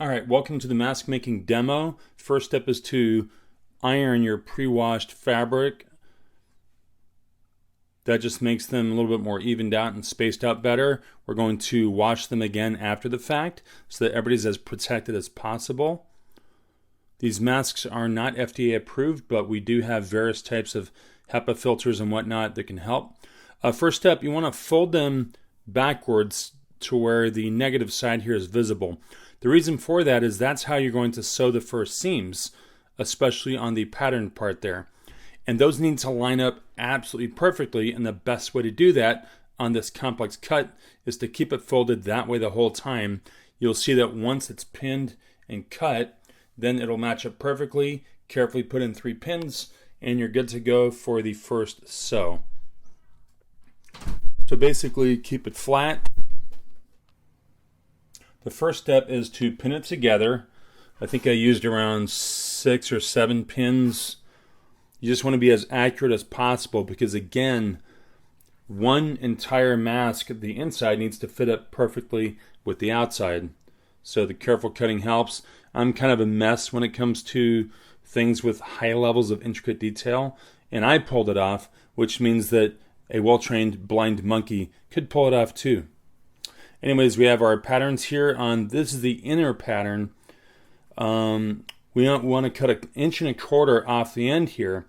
Alright, welcome to the mask making demo. First step is to iron your pre-washed fabric. That just makes them a little bit more evened out and spaced out better. We're going to wash them again after the fact so that everybody's as protected as possible. These masks are not FDA approved, but we do have various types of HEPA filters and whatnot that can help. First step, you want to fold them backwards to where the negative side here is visible. The reason for that is that's how you're going to sew the first seams, especially on the pattern part there. And those need to line up absolutely perfectly, and the best way to do that on this complex cut is to keep it folded that way the whole time. You'll see that once it's pinned and cut, then it'll match up perfectly. Carefully put in 3 pins, and you're good to go for the first sew. So basically, keep it flat. The first step is to pin it together. I think I used around 6 or 7 pins. You just want to be as accurate as possible because, again, one entire mask, the inside needs to fit up perfectly with the outside. So the careful cutting helps. I'm kind of a mess when it comes to things with high levels of intricate detail, and I pulled it off, which means that a well-trained blind monkey could pull it off too. Anyways, we have our patterns here on, this is the inner pattern. We want to cut 1.25 inches off the end here.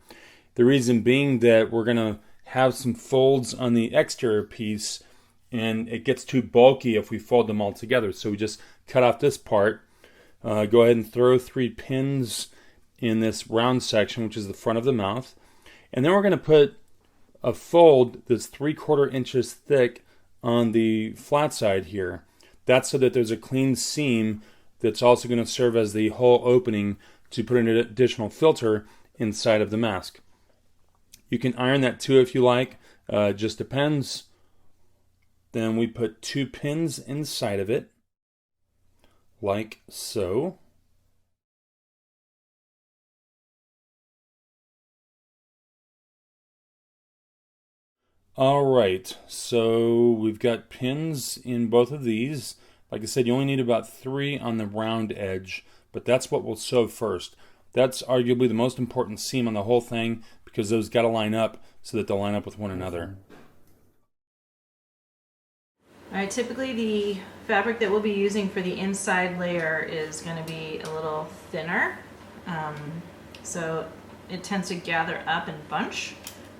The reason being that we're going to have some folds on the exterior piece, and it gets too bulky if we fold them all together. So we just cut off this part. Go ahead and throw 3 pins in this round section, which is the front of the mouth. And then we're going to put a fold that's 3/4 inches thick on the flat side here. That's so that there's a clean seam that's also going to serve as the hole opening to put an additional filter inside of the mask. You can iron that too if you like, just depends. Then we put 2 pins inside of it, like so. Alright, so we've got pins in both of these. Like I said, you only need about 3 on the round edge, but that's what we'll sew first. That's arguably the most important seam on the whole thing because those got to line up so that they'll line up with one another. Alright, typically the fabric that we'll be using for the inside layer is going to be a little thinner. So it tends to gather up and bunch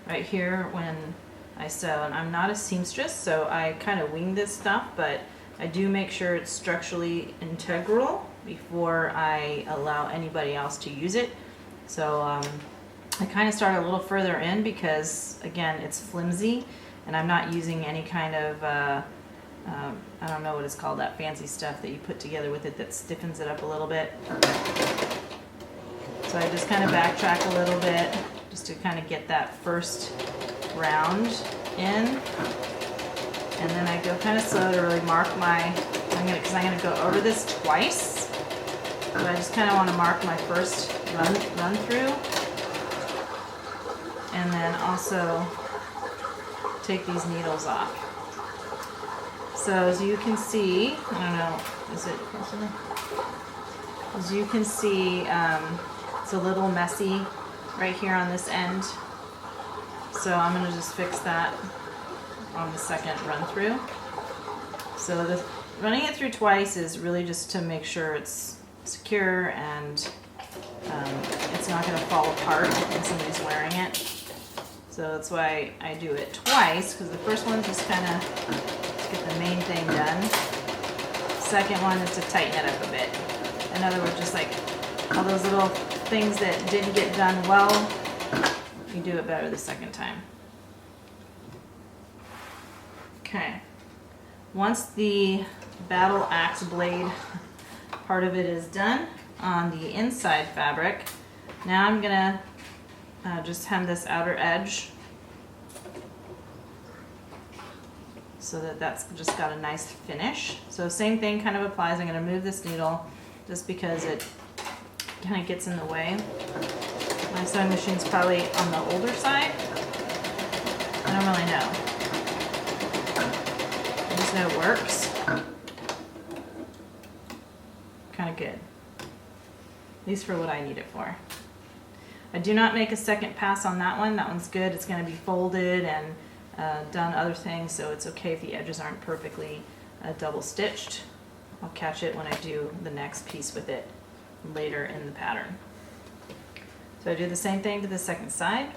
right here when I sew, and I'm not a seamstress, so I kind of wing this stuff, but I do make sure it's structurally integral before I allow anybody else to use it. So I kind of start a little further in because, again, it's flimsy, and I'm not using any kind of, I don't know what it's called, that fancy stuff that you put together with it that stiffens it up a little bit. So I just kind of backtrack a little bit just to kind of get that first round in, and then I go kind of slow to really mark my, because I'm gonna go over this twice, so I just kind of want to mark my first run through, and then also take these needles off. So as you can see, I don't know, is it close enough? As you can see, it's a little messy right here on this end. So I'm going to just fix that on the second run through. So running it through twice is really just to make sure it's secure and it's not going to fall apart when somebody's wearing it. So that's why I do it twice, because the first one just kind of get the main thing done. Second one is to tighten it up a bit. In other words, just like all those little things that didn't get done well, you do it better the second time. Okay. Once the battle axe blade part of it is done on the inside fabric, now I'm gonna just hem this outer edge so that that's just got a nice finish. So same thing kind of applies. I'm gonna move this needle just because it kind of gets in the way. My sewing machine's probably on the older side. I don't really know. I just know it works. Kind of good. At least for what I need it for. I do not make a second pass on that one. That one's good. It's going to be folded and done other things, so it's okay if the edges aren't perfectly double stitched. I'll catch it when I do the next piece with it later in the pattern. So I do the same thing to the second side.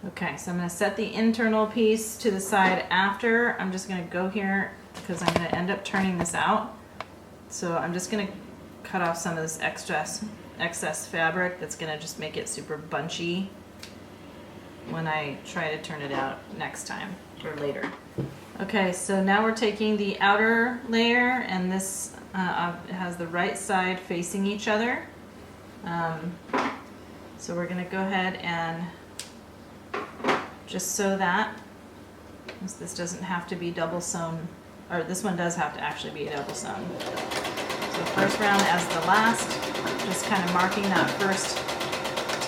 Okay, so I'm going to set the internal piece to the side after. I'm just going to go here because I'm going to end up turning this out. So I'm just going to cut off some of this excess fabric that's going to just make it super bunchy when I try to turn it out next time or later. Okay, so now we're taking the outer layer, and this has the right side facing each other. So we're going to go ahead and just sew that. This doesn't have to be double sewn, or this one does have to actually be double sewn. So first round as the last, just kind of marking that first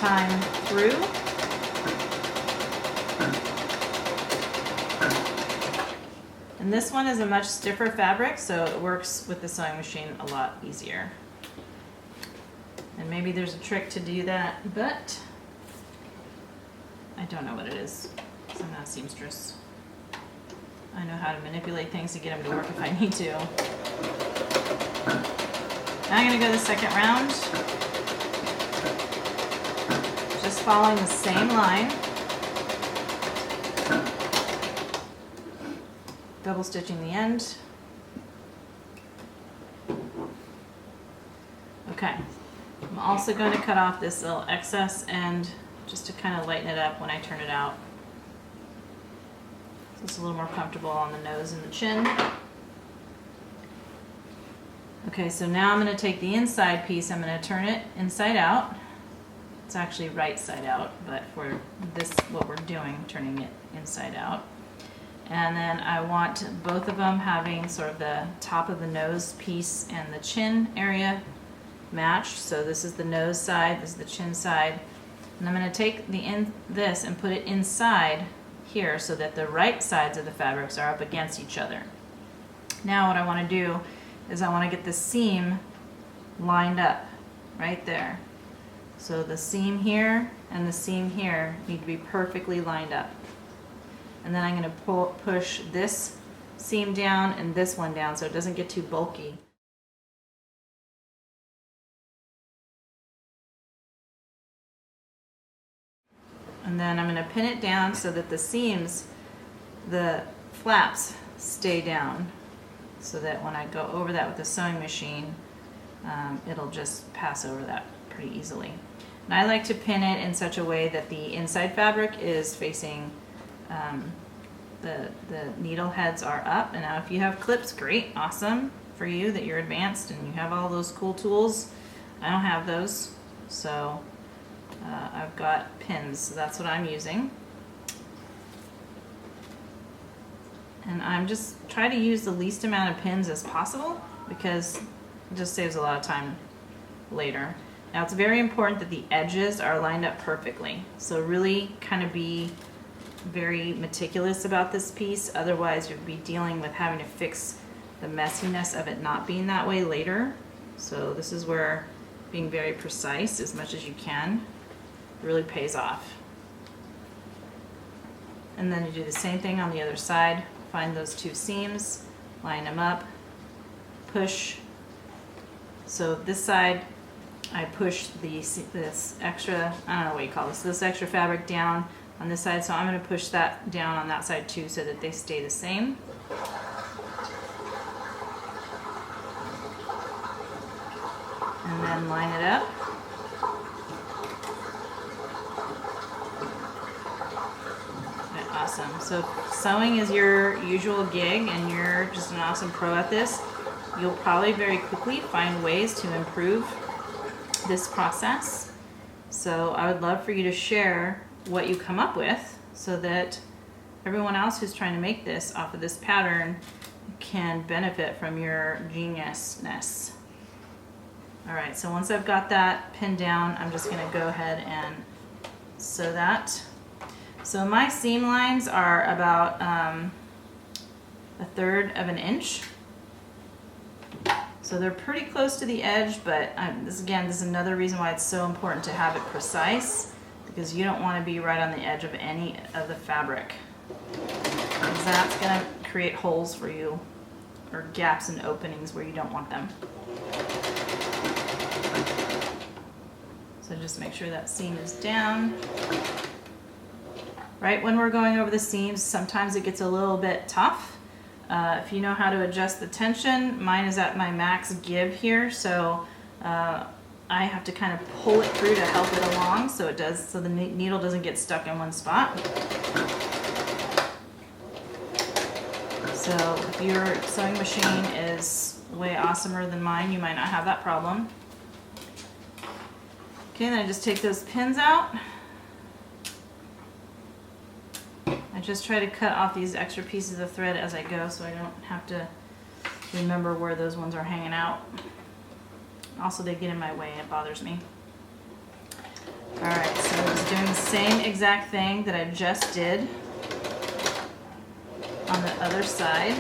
time through. And this one is a much stiffer fabric, so it works with the sewing machine a lot easier. And maybe there's a trick to do that, but I don't know what it is. I'm not a seamstress. I know how to manipulate things to get them to work if I need to. Now I'm going to go the second round. Just following the same line. Double stitching the end. Okay. I'm also going to cut off this little excess end just to kind of lighten it up when I turn it out. So it's a little more comfortable on the nose and the chin. Okay, so now I'm going to take the inside piece, I'm going to turn it inside out. It's actually right side out, but for this, what we're doing, turning it inside out. And then I want both of them having sort of the top of the nose piece and the chin area matched. So this is the nose side, this is the chin side. And I'm going to take this and put it inside here so that the right sides of the fabrics are up against each other. Now what I want to do is I want to get the seam lined up right there. So the seam here and the seam here need to be perfectly lined up. And then I'm going to push this seam down and this one down so it doesn't get too bulky. And then I'm going to pin it down so that the seams, the flaps, stay down so that when I go over that with the sewing machine, it'll just pass over that pretty easily. And I like to pin it in such a way that the inside fabric is facing, the needle heads are up. And now if you have clips, great, awesome for you that you're advanced and you have all those cool tools. I don't have those, so I've got pins, so that's what I'm using. And I'm just trying to use the least amount of pins as possible because it just saves a lot of time later. Now it's very important that the edges are lined up perfectly. So really kind of be very meticulous about this piece, otherwise you'll be dealing with having to fix the messiness of it not being that way later. So this is where being very precise as much as you can really pays off. And then you do the same thing on the other side. Find those two seams, line them up, push. So this side, I push this extra, I don't know what you call this extra fabric down on this side. So I'm going to push that down on that side too so that they stay the same. And then line it up. Awesome. So sewing is your usual gig and you're just an awesome pro at this. You'll probably very quickly find ways to improve this process. So I would love for you to share what you come up with so that everyone else who's trying to make this off of this pattern can benefit from your geniusness. All right, so once I've got that pinned down, I'm just gonna go ahead and sew that. So my seam lines are about 1/3 of an inch. So they're pretty close to the edge, but this is another reason why it's so important to have it precise, because you don't want to be right on the edge of any of the fabric, because that's going to create holes for you, or gaps and openings where you don't want them. So just make sure that seam is down. Right when we're going over the seams, sometimes it gets a little bit tough. If you know how to adjust the tension, mine is at my max give here, so I have to kind of pull it through to help it along so the needle doesn't get stuck in one spot. So if your sewing machine is way awesomer than mine, you might not have that problem. Okay, then I just take those pins out. I just try to cut off these extra pieces of thread as I go so I don't have to remember where those ones are hanging out. Also, they get in my way, it bothers me. Alright, so I'm just doing the same exact thing that I just did on the other side.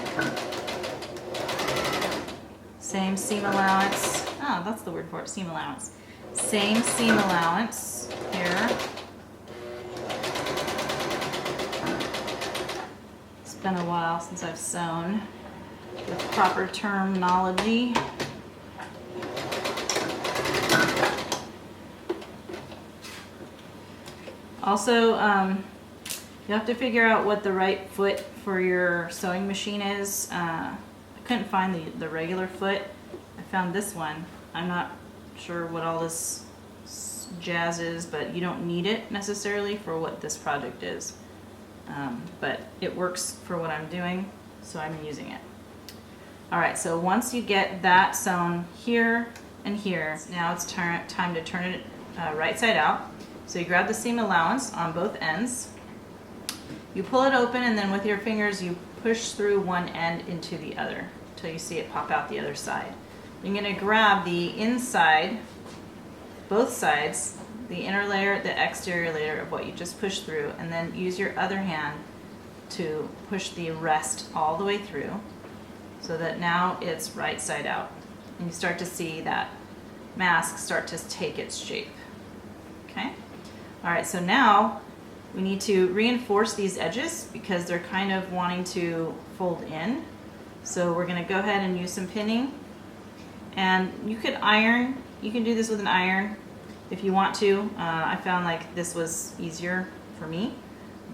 Same seam allowance. Oh, that's the word for it, seam allowance. Same seam allowance here. It's been a while since I've sewn with proper terminology. Also, you have to figure out what the right foot for your sewing machine is. I couldn't find the regular foot. I found this one. I'm not sure what all this jazz is, but you don't need it necessarily for what this project is. But it works for what I'm doing, so I'm using it. Alright, so once you get that sewn here and here, now it's time to turn it right side out. So you grab the seam allowance on both ends, you pull it open, and then with your fingers you push through one end into the other until you see it pop out the other side. You're going to grab the inside, both sides, the inner layer, the exterior layer of what you just pushed through, and then use your other hand to push the rest all the way through so that now it's right side out. And you start to see that mask start to take its shape. Okay? Alright, so now we need to reinforce these edges because they're kind of wanting to fold in. So we're going to go ahead and use some pinning. And you could iron, you can do this with an iron if you want to. I found like this was easier for me,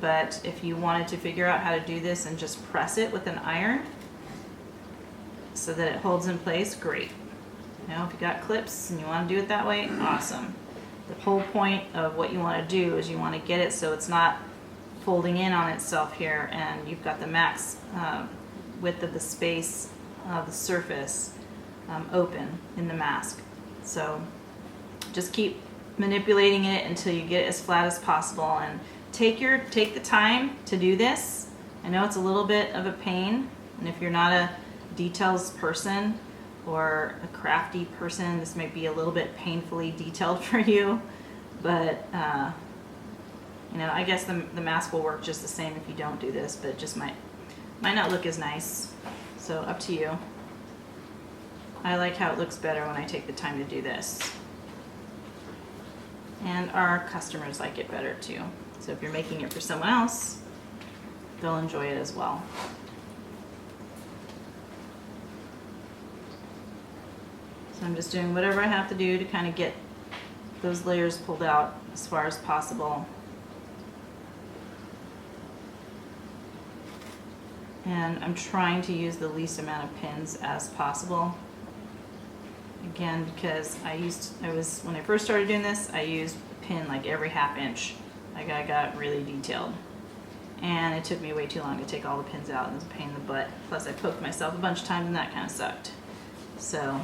but if you wanted to figure out how to do this and just press it with an iron so that it holds in place, great. You know, if you got clips and you want to do it that way, awesome. The whole point of what you want to do is you want to get it so it's not folding in on itself here, and you've got the max width of the space of the surface open in the mask. So just keep manipulating it until you get it as flat as possible, and take the time to do this. I know it's a little bit of a pain, and if you're not a details person or a crafty person, this might be a little bit painfully detailed for you, but you know, I guess the mask will work just the same if you don't do this, but it just might not look as nice. So up to you. I like how it looks better when I take the time to do this. And our customers like it better too. So if you're making it for someone else, they'll enjoy it as well. So I'm just doing whatever I have to do to kind of get those layers pulled out as far as possible. And I'm trying to use the least amount of pins as possible. Again, because when I first started doing this, I used a pin like every ½ inch. Like I got really detailed. And it took me way too long to take all the pins out, and it was a pain in the butt. Plus I poked myself a bunch of times and that kind of sucked. So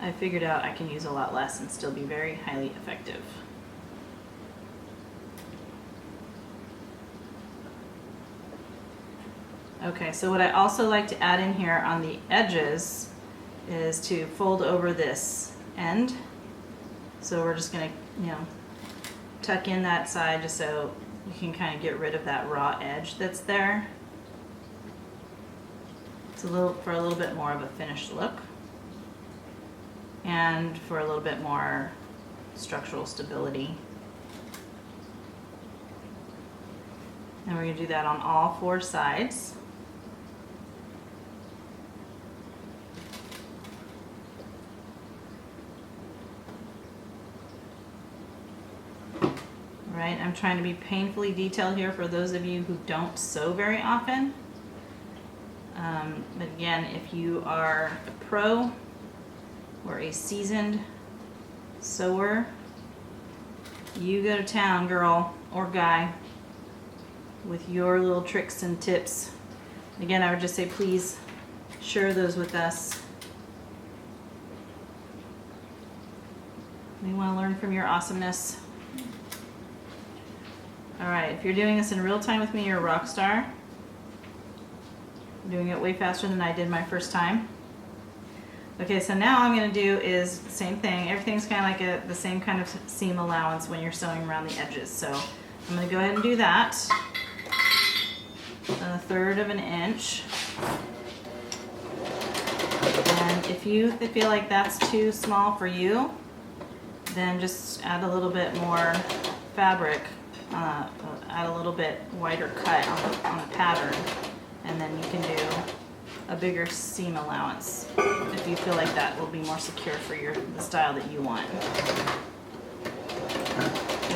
I figured out I can use a lot less and still be very highly effective. Okay, so what I also like to add in here on the edges is to fold over this end. So we're just gonna, tuck in that side just so you can kind of get rid of that raw edge that's there. It's for a little bit more of a finished look, and for a little bit more structural stability. And we're going to do that on all 4 sides. Right, I'm trying to be painfully detailed here for those of you who don't sew very often. But again, if you are a pro or a seasoned sewer, you go to town, girl or guy, with your little tricks and tips. Again, I would just say please share those with us. We want to learn from your awesomeness. Alright, if you're doing this in real time with me, you're a rock star. I'm doing it way faster than I did my first time. Okay, so now I'm going to do is the same thing. Everything's kind of like the same kind of seam allowance when you're sewing around the edges. So I'm going to go ahead and do that. 1/3 of an inch. And if you feel like that's too small for you, then just add a little bit more fabric, add a little bit wider cut on the pattern, and then you can do a bigger seam allowance if you feel like that will be more secure for the style that you want.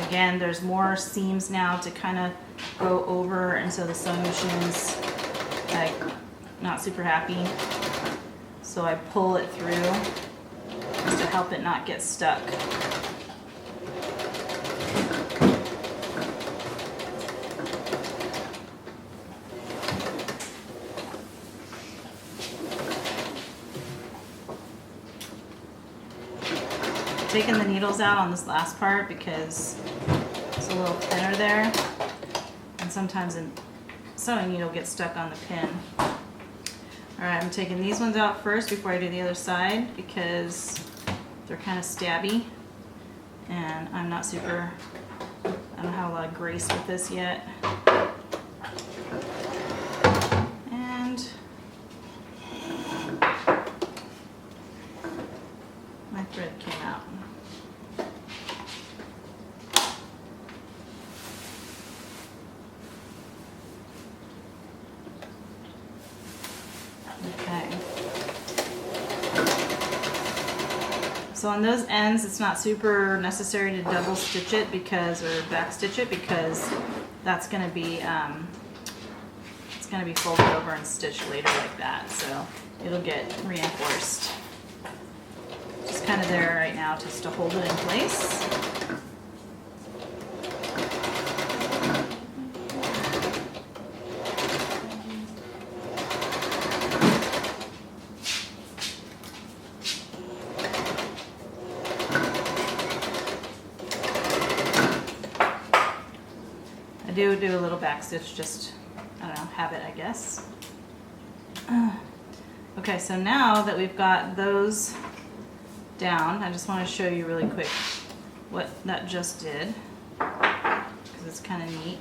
Again, there's more seams now to kind of go over, and so the sewing machine's like not super happy. So I pull it through just to help it not get stuck. Taking the needles out on this last part because it's a little thinner there, and sometimes a sewing needle gets stuck on the pin. Alright, I'm taking these ones out first before I do the other side because they're kind of stabby, and I don't have a lot of grace with this yet. And my thread came out. Okay. So on those ends, it's not super necessary to double stitch it or back stitch it because that's going to be it's going to be folded over and stitched later like that. So it'll get reinforced. Just kind of there right now just to hold it in place. I do a little back stitch, just, I don't know, habit, I guess. Okay, so now that we've got those down, I just want to show you really quick what that just did, because it's kind of neat.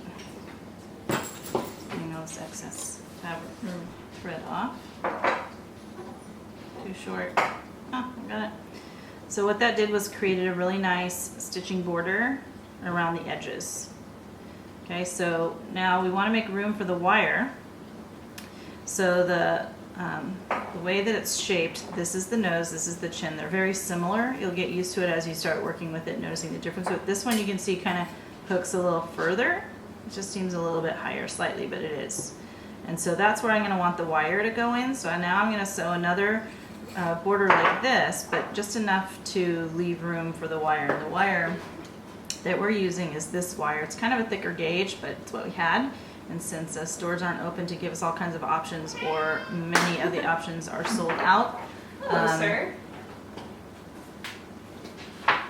Getting all this excess fabric thread off. Too short. Oh, I got it. So what that did was created a really nice stitching border around the edges. Okay, so now we want to make room for the wire. So the way that it's shaped, this is the nose, this is the chin. They're very similar. You'll get used to it as you start working with it, noticing the difference. With this one, you can see kind of hooks a little further. It just seems a little bit higher slightly, but it is. And so that's where I'm going to want the wire to go in. So now I'm going to sew another border like this, but just enough to leave room for the wire. And the wire that we're using is this wire. It's kind of a thicker gauge, but it's what we had. And since stores aren't open to give us all kinds of options, or many of the options are sold out. Hello, sir.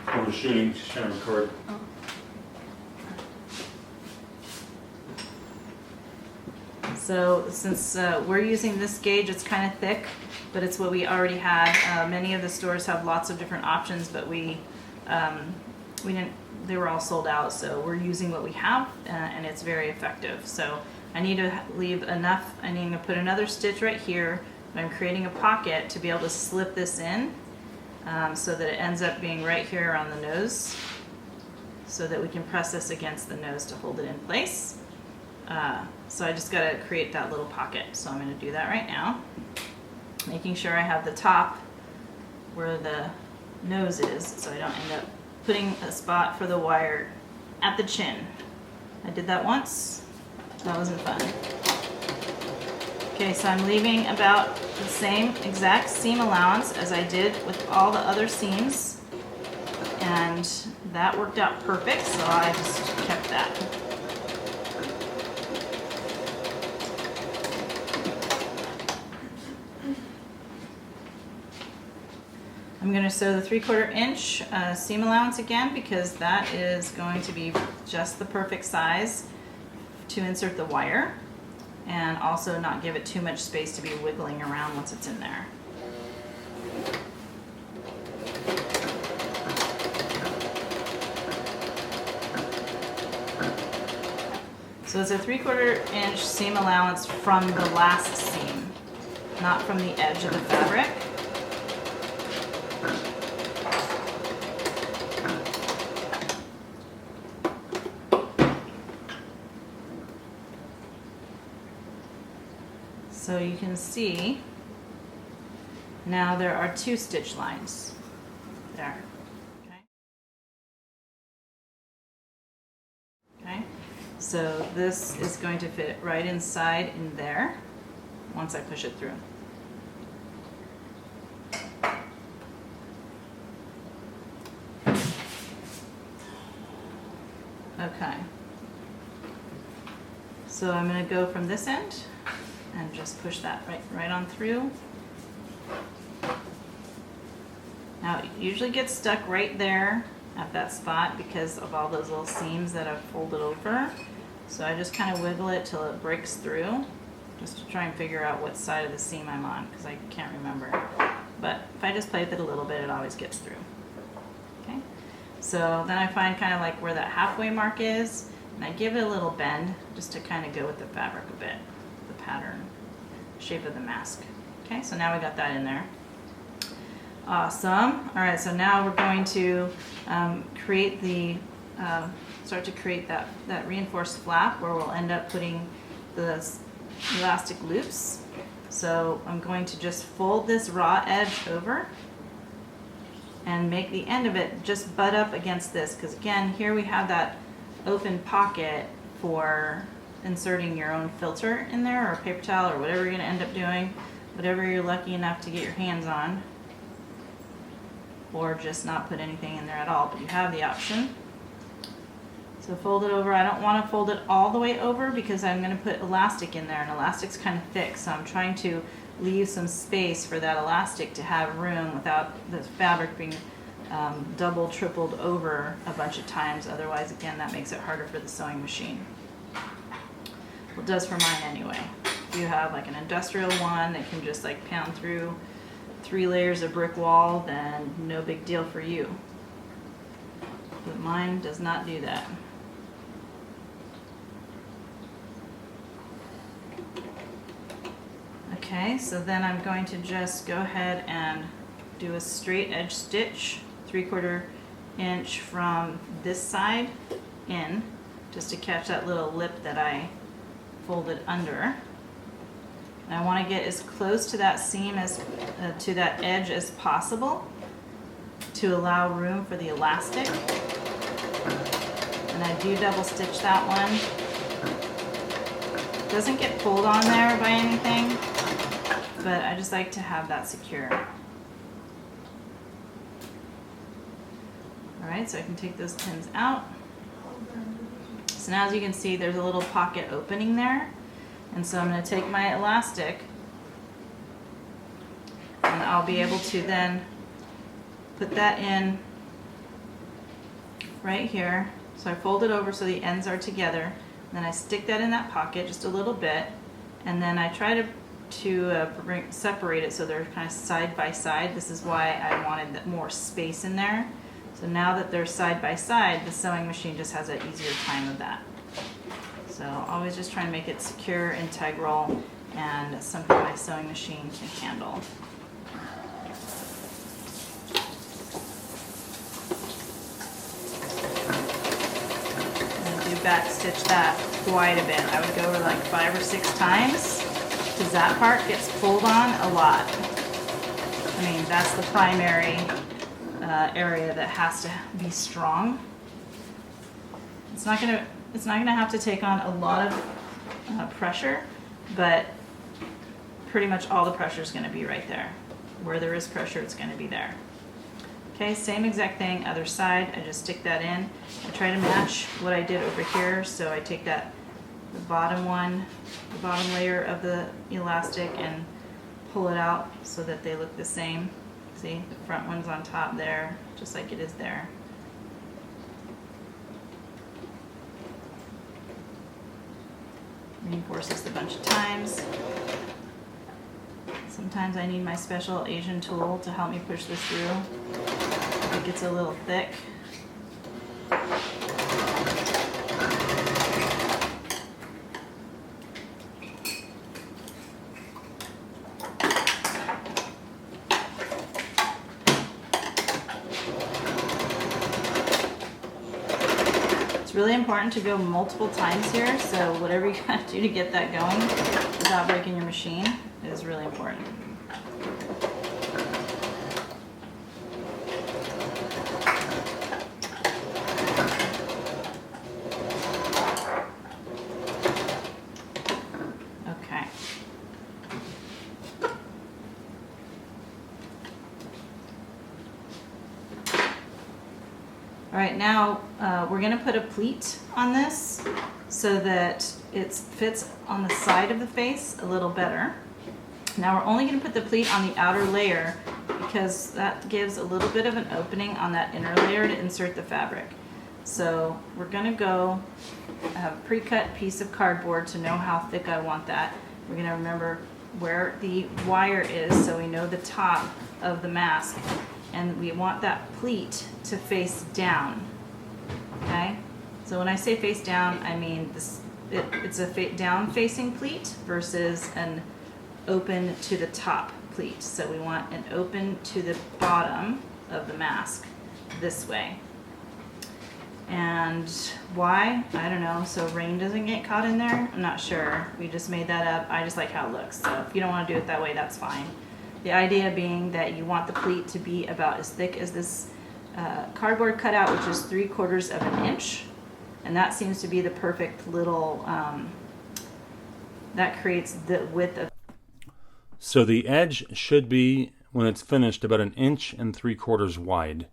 We're shooting, she's trying to record. So since we're using this gauge, it's kind of thick, but it's what we already had. Many of the stores have lots of different options, but we didn't. They were all sold out, so we're using what we have, and it's very effective. So I need to leave enough. I need to put another stitch right here. I'm creating a pocket to be able to slip this in, so that it ends up being right here around the nose, so that we can press this against the nose to hold it in place. So I just got to create that little pocket. So I'm going to do that right now, making sure I have the top where the nose is, so I don't end up putting a spot for the wire at the chin. I did that once. That wasn't fun. Okay, so I'm leaving about the same exact seam allowance as I did with all the other seams, and that worked out perfect, so I just kept that. I'm going to sew the 3/4 inch seam allowance again, because that is going to be just the perfect size to insert the wire, and also not give it too much space to be wiggling around once it's in there. So it's a 3/4 inch seam allowance from the last seam, not from the edge of the fabric. So you can see now there are 2 stitch lines there. Okay. So this is going to fit right inside in there once I push it through. Okay. So I'm going to go from this end and just push that right on through. Now it usually gets stuck right there at that spot because of all those little seams that I've folded over. So I just kind of wiggle it till it breaks through, just to try and figure out what side of the seam I'm on, because I can't remember. But if I just play with it a little bit, it always gets through. Okay. So then I find kind of like where that halfway mark is, and I give it a little bend just to kind of go with the fabric a bit, the pattern, shape of the mask. Okay, so now we got that in there. Awesome. All right, so now we're going to create the, start to create that reinforced flap where we'll end up putting the elastic loops. So I'm going to just fold this raw edge over and make the end of it just butt up against this, because again, here we have that open pocket for inserting your own filter in there, or paper towel, or whatever you're going to end up doing, whatever you're lucky enough to get your hands on, or just not put anything in there at all, but you have the option. So fold it over. I don't want to fold it all the way over because I'm going to put elastic in there, and elastic's kind of thick, so I'm trying to leave some space for that elastic to have room without the fabric being double, tripled over a bunch of times. Otherwise, again, that makes it harder for the sewing machine. Well, it does for mine anyway. If you have like an industrial one that can just like pound through 3 layers of brick wall, then no big deal for you. But mine does not do that. Okay, so then I'm going to just go ahead and do a straight edge stitch, 3/4 inch from this side in, just to catch that little lip that I folded under. And I want to get as close to that seam as to that edge as possible to allow room for the elastic. And I do double stitch that one. It doesn't get pulled on there by anything, but I just like to have that secure. Alright, so I can take those pins out. So now as you can see, there's a little pocket opening there. And so I'm going to take my elastic, and I'll be able to then put that in right here. So I fold it over so the ends are together. Then I stick that in that pocket just a little bit, and then I try to separate it so they're kind of side by side. This is why I wanted more space in there. So now that they're side by side, the sewing machine just has an easier time of that. So always just trying to make it secure, integral, and something my sewing machine can handle. And do back stitch that quite a bit. I would go over like 5 or 6 times because that part gets pulled on a lot. I mean, that's the primary area that has to be strong. It's not gonna have to take on a lot of pressure, but pretty much all the pressure is going to be right there. Where there is pressure, it's going to be there. Okay, same exact thing, other side. I just stick that in. I try to match what I did over here, so I take the bottom layer of the elastic and pull it out so that they look the same. See, the front one's on top there, just like it is there. Reinforce this a bunch of times. Sometimes I need my special Asian tool to help me push this through. If it gets a little thick. It's really important to go multiple times here, so whatever you gotta do to get that going without breaking your machine is really important. Okay. All right, now we're going to put a pleat on this so that it fits on the side of the face a little better. Now we're only going to put the pleat on the outer layer because that gives a little bit of an opening on that inner layer to insert the fabric. So we're going to go have a pre-cut piece of cardboard to know how thick I want that. We're going to remember where the wire is so we know the top of the mask. And we want that pleat to face down, okay? So when I say face down, I mean it's a down facing pleat versus an open to the top pleat. So we want an open to the bottom of the mask this way. And why? I don't know, so rain doesn't get caught in there? I'm not sure. We just made that up. I just like how it looks. So if you don't want to do it that way, that's fine. The idea being that you want the pleat to be about as thick as this cardboard cutout, which is 3/4 of an inch. And that seems to be the perfect little, that creates the width of. So the edge should be, when it's finished, about 1 3/4 inches wide.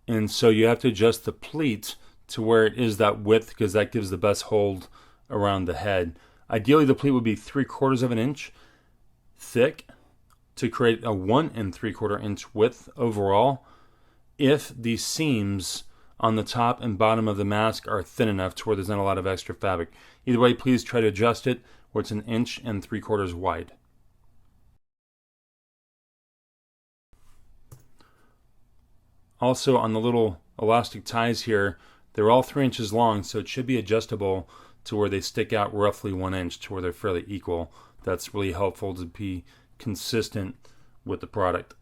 And so you have to adjust the pleat to where it is that width because that gives the best hold around the head. Ideally, the pleat would be 3/4 inch thick to create a 1 3/4 inch width overall if the seams on the top and bottom of the mask are thin enough to where there's not a lot of extra fabric. Either way, please try to adjust it where it's 1 3/4 inches wide. Also, on the little elastic ties here, they're all 3 inches long, so it should be adjustable to where they stick out roughly 1 inch to where they're fairly equal. That's really helpful to be consistent with the product.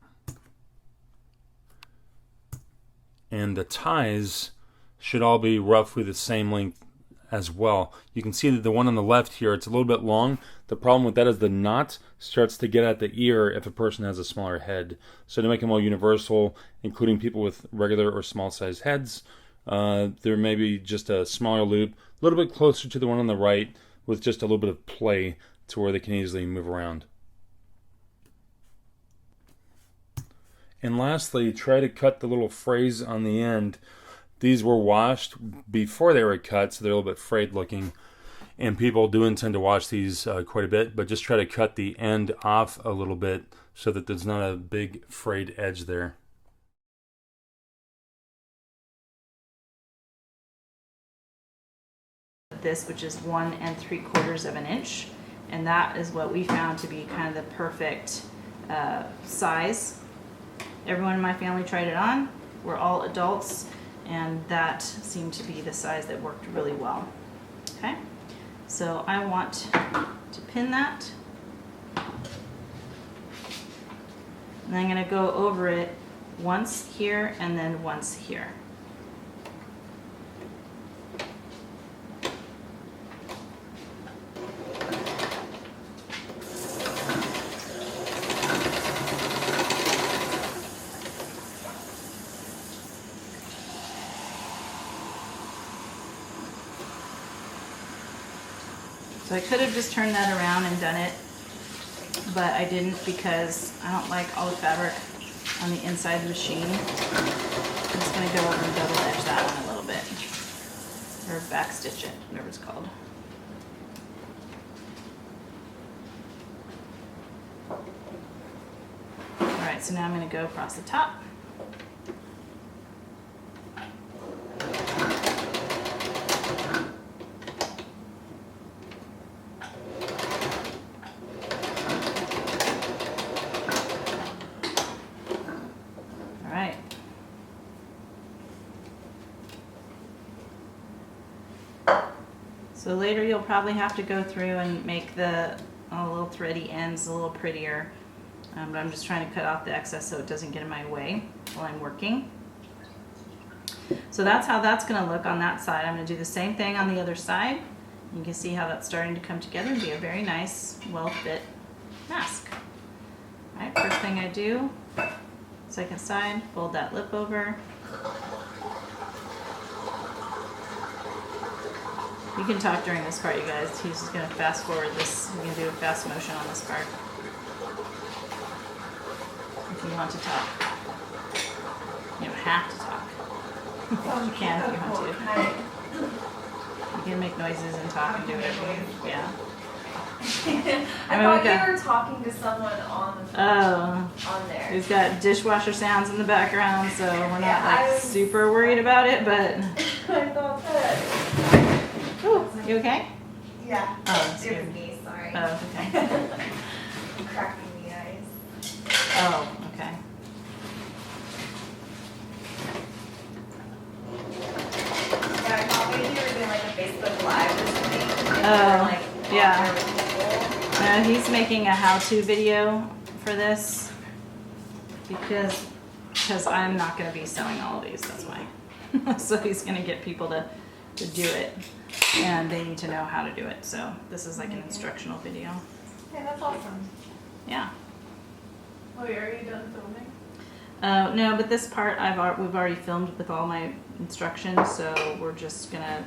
And the ties should all be roughly the same length as well. You can see that the one on the left here, it's a little bit long. The problem with that is the knot starts to get at the ear if a person has a smaller head. So to make them all universal, including people with regular or small sized heads, there may be just a smaller loop, a little bit closer to the one on the right with just a little bit of play to where they can easily move around. And lastly, try to cut the little frays on the end. These were washed before they were cut, so they're a little bit frayed looking. And people do intend to wash these quite a bit, but just try to cut the end off a little bit so that there's not a big frayed edge there. with this, which is 1 3/4 of an inch. And that is what we found to be kind of the perfect size. Everyone in my family tried it on. We're all adults, and that seemed to be the size that worked really well. Okay, so I want to pin that. And I'm going to go over it once here and then once here. So I could have just turned that around and done it, but I didn't because I don't like all the fabric on the inside of the machine. I'm just going to go over and double edge that one a little bit, or back stitch it, whatever it's called. Alright, so now I'm going to go across the top. So later you'll probably have to go through and make the little thready ends a little prettier. But I'm just trying to cut off the excess so it doesn't get in my way while I'm working. So that's how that's going to look on that side. I'm going to do the same thing on the other side. You can see how that's starting to come together and be a very nice, well-fit mask. Alright, first thing I do, second side, fold that lip over. You can talk during this part, you guys. He's just going to fast forward this. You can do a fast motion on this part if you want to talk. You don't have to talk. You can if you want to. You can make noises and talk and do whatever you, yeah. I thought you were talking to someone on the phone, on there. We've got dishwasher sounds in the background, so we're not like super worried about it, but. I thought that. Ooh, you okay? Yeah. Oh, it was me, sorry. Oh, okay. Cracking the eyes. Oh, okay. Yeah, I thought maybe you were doing like a Facebook Live or something. Oh, yeah. He's making a how-to video for this because I'm not going to be selling all of these, that's why. So he's going to get people to do it, and they need to know how to do it. So this is like an instructional video. Hey, that's awesome. Yeah. Oh, you're already done filming? No, but this part we've already filmed with all my instructions, so we're just gonna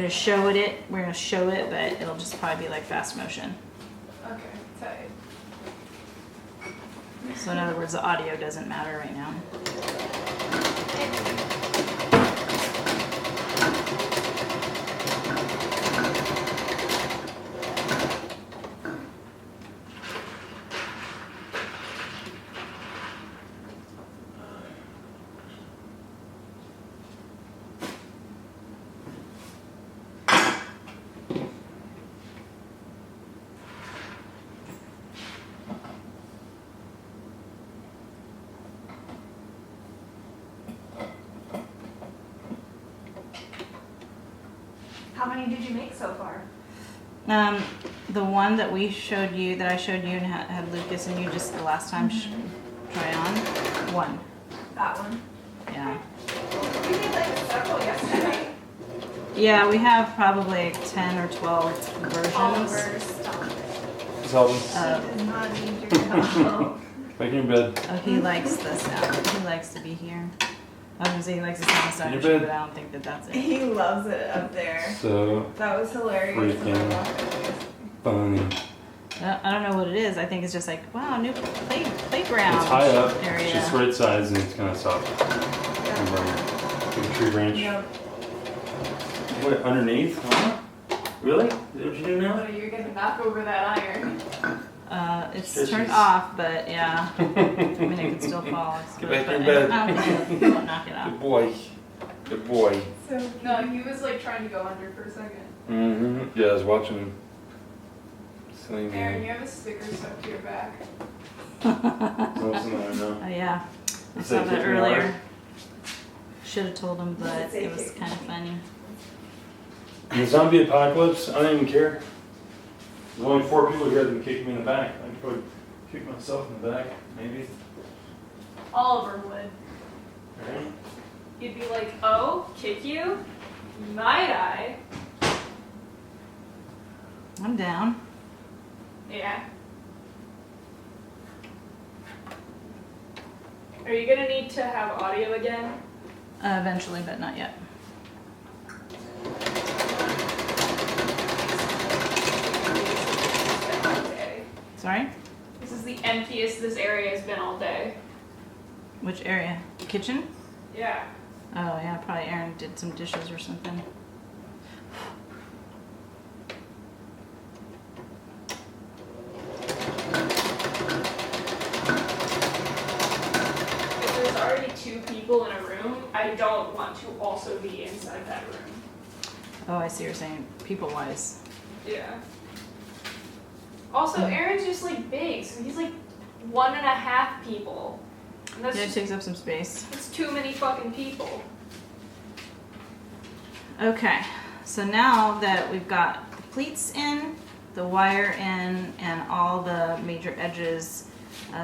show it. We're gonna show it, but it'll just probably be like fast motion. Okay, tight. So in other words, the audio doesn't matter right now. How many did you make so far? The one that I showed you and had Lucas and you just the last time try on, one. That one? Yeah. We made like several yesterday. Yeah, we have probably 10 or 12 versions. Oliver, stop it. It's helping. She does not need your help. Make your bed. Oh, he likes the sound. He likes to be here. I was gonna say he likes the sound stuff, In your bed. but I don't think that's it. He loves it up there. So That was hilarious. freaking funny. I don't know what it is. I think it's just like, wow, new playground It's high up. area. It's just right size and it's kind of soft. Like a tree branch. Yep. What, underneath? Huh? Really? Is that what you do now? So you're gonna knock over that iron. It's Fishes. turned off, but yeah. I mean, it could still fall. Get back in But bed. I don't think it won't knock it Good off. boy. Good boy. So no, he was like trying to go under for a second. Mm-hmm. Yeah, I was watching. Aaron, you have a sticker stuck to your back. Oh yeah, I saw that earlier. Should have told him, but it was kind of funny. In the zombie apocalypse, I don't even care. There's only 4 people here that can kick me in the back. I could probably kick myself in the back, maybe. Oliver would. Right? You'd be like, oh, kick you? Might I? I'm down. Yeah. Are you gonna need to have audio again? Eventually, but not yet. Sorry? This is the emptiest this area has been all day. Which area? The kitchen? Yeah. Oh yeah, probably Aaron did some dishes or something. If there's already 2 people in a room, I don't want to also be inside that room. Oh, I see what you're saying. People-wise. Yeah. Also, Aaron's just like big, so he's like 1.5 people. And that's Yeah, it just, takes up some space. that's too many fucking people. Okay, so now that we've got the pleats in, the wire in, and all the major edges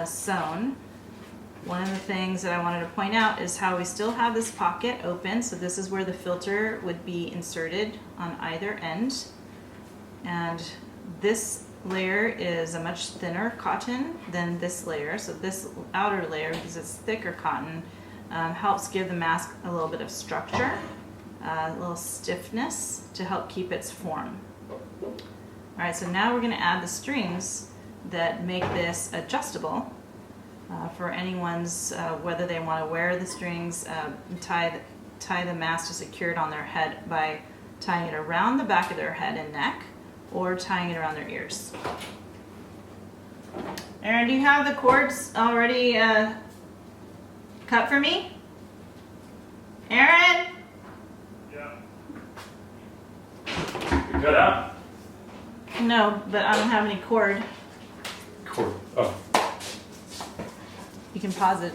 sewn, one of the things that I wanted to point out is how we still have this pocket open. So this is where the filter would be inserted on either end. And this layer is a much thinner cotton than this layer. So this outer layer, because it's thicker cotton, helps give the mask a little bit of structure, a little stiffness to help keep its form. All right, so now we're going to add the strings that make this adjustable for anyone's, whether they want to wear the strings, tie the mask to secure it on their head by tying it around the back of their head and neck, or tying it around their ears. Aaron, do you have the cords already cut for me? Aaron? Yeah. You cut out? No, but I don't have any cord. Cord. Oh. You can pause it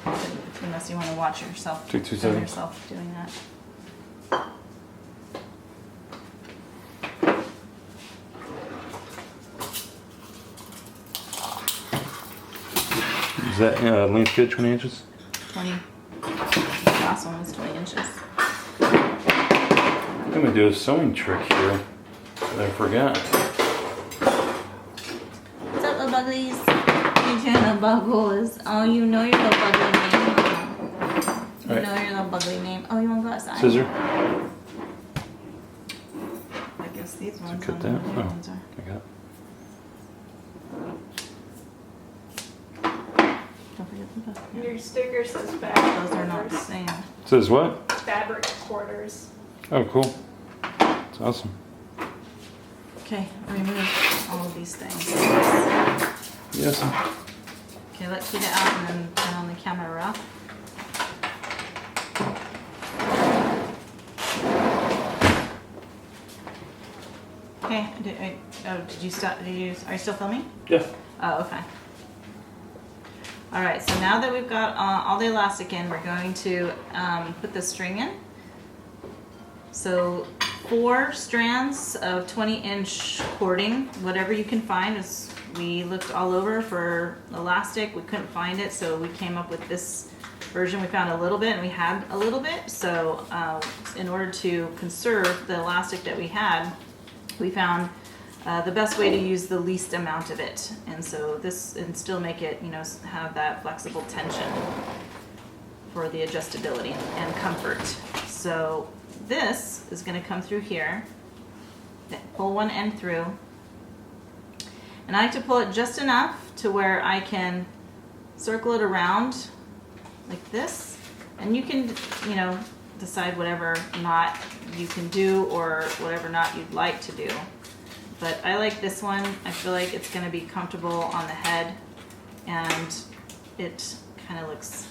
unless you want to watch yourself. Take 2 film seconds. yourself doing that. Is that length fit 20 inches? 20. The last one was 20 inches. I'm gonna do a sewing trick here that I forgot. What's up, little buglies? You doing the buggles? Oh, you know your little bugly name, huh? You Right. know your little bugly name. Oh, you want to go outside? Scissor. I guess these ones. cut on that? the Oh. ones are- I got. Don't forget the bug. Yeah. Your sticker says fabric Those are not the quarters. same. Says what? Fabric quarters. Oh, cool. That's awesome. Okay, remove all of these things. Yes. Okay, let's get it out and then turn on the camera. Okay, did you stop? Are you still filming? Yeah. Oh, okay. All right, so now that we've got all the elastic in, we're going to put the string in. So 4 strands of 20-inch cording, whatever you can find. We looked all over for elastic, we couldn't find it, so we came up with this version. We found a little bit, and we had a little bit. So in order to conserve the elastic that we had, we found the best way to use the least amount of it, and so this, and still make it, have that flexible tension for the adjustability and comfort. So this is going to come through here, pull one end through, and I like to pull it just enough to where I can circle it around like this, and you can, decide whatever knot you can do or whatever knot you'd like to do. But I like this one. I feel like it's going to be comfortable on the head, and it kind of looks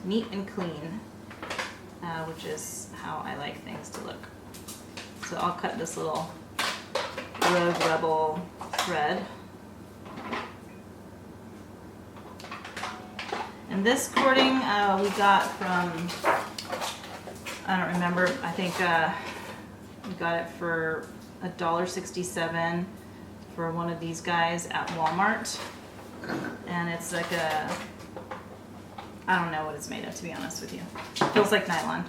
neat and clean, which is how I like things to look. So I'll cut this little Rogue Rebel thread. And this cording we got from, I don't remember, I think we got it for $1.67 for one of these guys at Walmart. And it's like a, I don't know what it's made of, to be honest with you. It feels like nylon.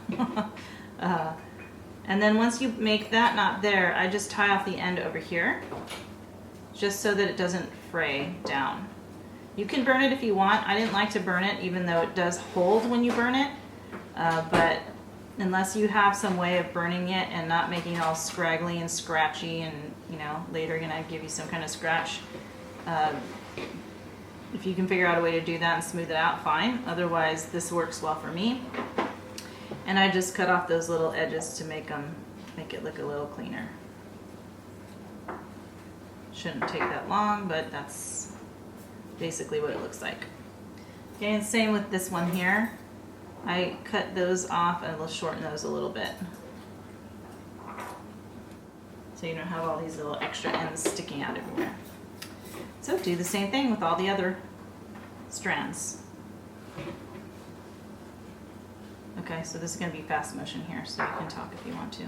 And then once you make that knot there, I just tie off the end over here, just so that it doesn't fray down. You can burn it if you want. I didn't like to burn it, even though it does hold when you burn it. But unless you have some way of burning it and not making it all scraggly and scratchy and, you know, later gonna give you some kind of scratch, if you can figure out a way to do that and smooth it out, fine. Otherwise, this works well for me. And I just cut off those little edges to make it look a little cleaner. Shouldn't take that long, but that's basically what it looks like. Okay, and same with this one here. I cut those off and we'll shorten those a little bit, so you don't have all these little extra ends sticking out everywhere. So do the same thing with all the other strands. Okay, so this is going to be fast motion here, so you can talk if you want to.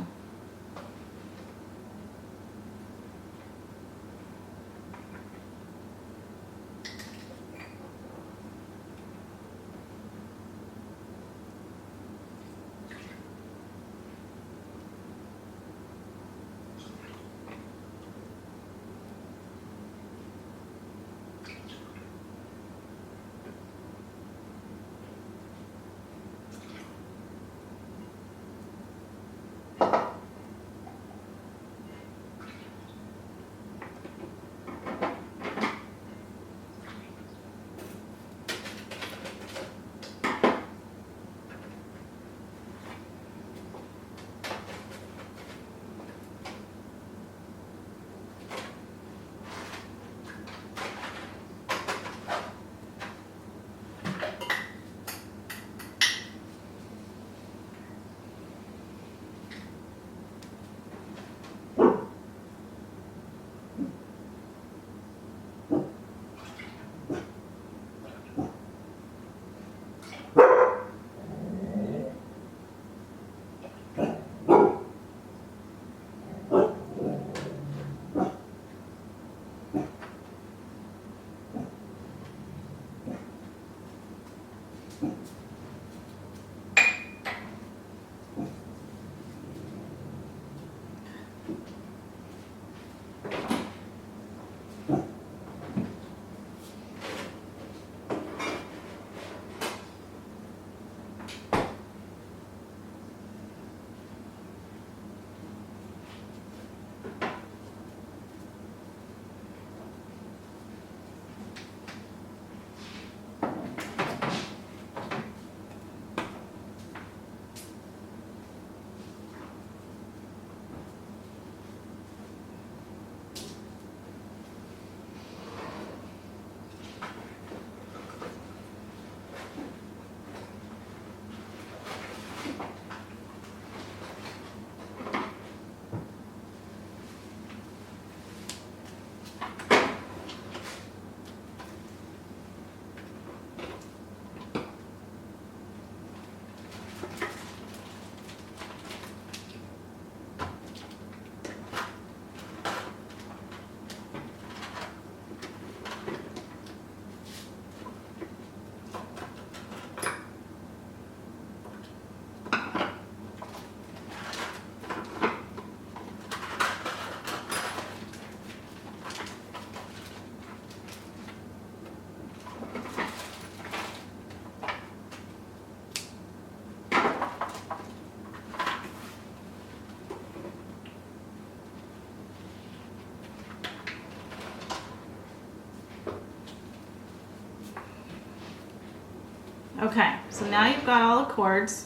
Okay, so now you've got all the cords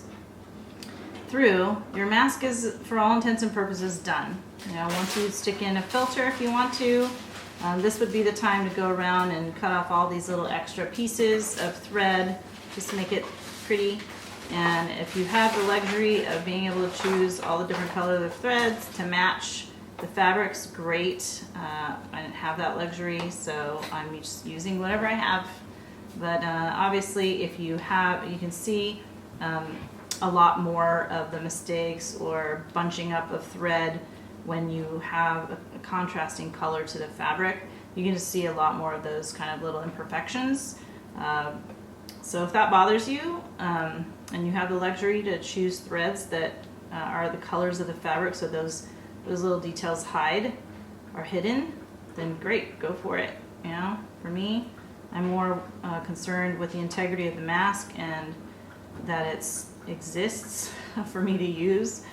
through. Your mask is, for all intents and purposes, done. You know, once you stick in a filter if you want to, this would be the time to go around and cut off all these little extra pieces of thread just to make it pretty. And if you have the luxury of being able to choose all the different colors of threads to match The fabric's great. I didn't have that luxury, so I'm just using whatever I have. But obviously, if you have, you can see a lot more of the mistakes or bunching up of thread when you have a contrasting color to the fabric. You can just see a lot more of those kind of little imperfections. So if that bothers you, and you have the luxury to choose threads that are the colors of the fabric, so those little details are hidden, then great, go for it. You know, for me, I'm more concerned with the integrity of the mask and that it exists for me to use,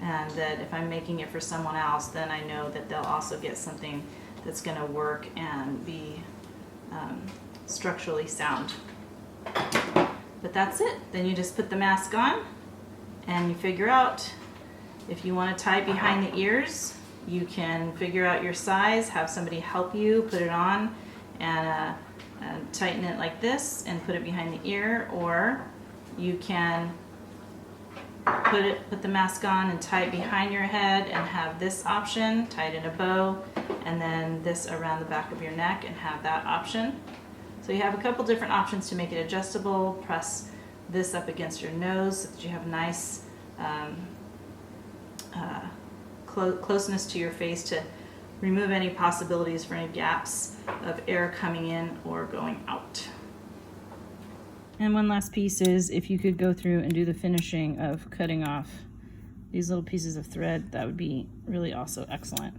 and that if I'm making it for someone else, then I know that they'll also get something that's going to work and be structurally sound. But that's it. Then you just put the mask on and you figure out if you want to tie behind the ears. You can figure out your size, have somebody help you put it on, and tighten it like this and put it behind the ear, or you can put the mask on and tie it behind your head and have this option, tie it in a bow, and then this around the back of your neck and have that option. So you have a couple different options to make it adjustable. Press this up against your nose so that you have nice closeness to your face to remove any possibilities for any gaps of air coming in or going out. And one last piece is if you could go through and do the finishing of cutting off these little pieces of thread, that would be really also excellent.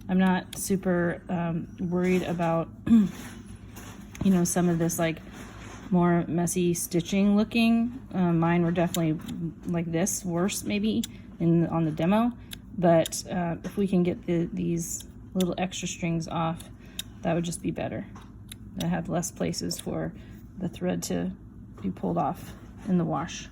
I'm not super worried about you know, some of this like more messy stitching looking. Mine were definitely like this, worse maybe on the demo, but if we can get these little extra strings off, that would just be better. I have less places for the thread to be pulled off in the wash.